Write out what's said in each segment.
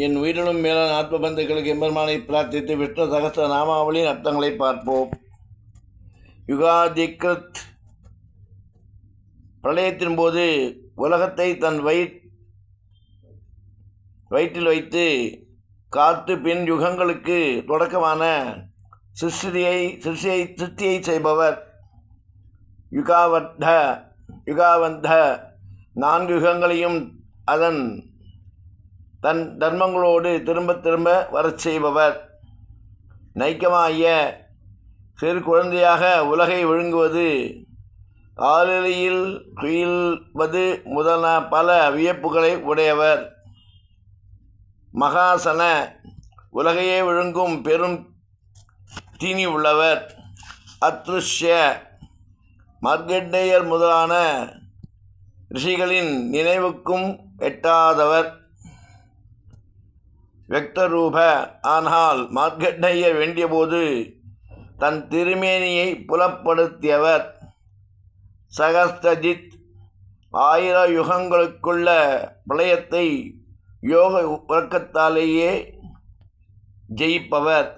என் உயிரிலும் மேலான ஆத்ம பந்துக்களுக்கு எம்பெருமானை பிரார்த்தித்து விஷ்ணு சகஸ்ர நாமாவளியின் அர்த்தங்களை பார்ப்போம். யுகாதிகிருத் பிரளயத்தின் போது உலகத்தை தன் வயிற்றில் வைத்து காத்து பின் யுகங்களுக்கு தொடக்கமான சிருஷ்டியை செய்பவர். யுகாவந்த 4 யுகங்களையும் தன் தர்மங்களோடு திரும்ப திரும்ப வரச் செய்பவர். நைக்கமாகிய சிறு குழந்தையாக உலகை விழுங்குவது, ஆளிலையில் துயில்வது முதலான பல வியப்புகளை உடையவர். மகாசன உலகையே விழுங்கும் பெரும் தீனி உள்ளவர். அத்ருஷ்ய மார்க்கண்டேயர் முதலான ரிஷிகளின் நினைவுக்கும் எட்டாதவர். வெக்தரூப ஆனால் மார்க்கண்டேயர் வேண்டியபோது தன் திருமேனியை புலப்படுத்தியவர். சகஸ்திரஜித் 1000 யுகங்களுக்குள்ள பிரளயத்தை யோக உறக்கத்தாலேயே ஜெயிப்பவர்.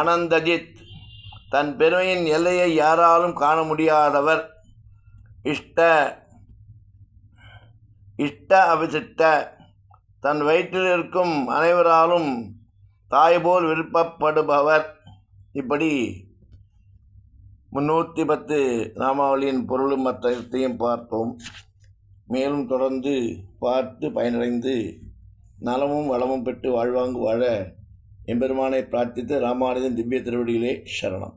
அனந்தஜித் தன் பெருமையின் எல்லையை யாராலும் காண முடியாதவர். இஷ்ட அவிசிஷ்ட தன் வயிற்றில் இருக்கும் அனைவராலும் தாய்போல் விருப்பப்படுபவர். இப்படி 310 நாமாவளியின் பொருளும் அர்த்தத்தையும் பார்த்தோம். மேலும் தொடர்ந்து பார்த்து பயனடைந்து நலமும் வளமும் பெற்று வாழ்வாங்கு வாழ எம்பெருமானை பிரார்த்தித்து ராமானுஜன் திவ்ய திருவடிகளே சரணம்.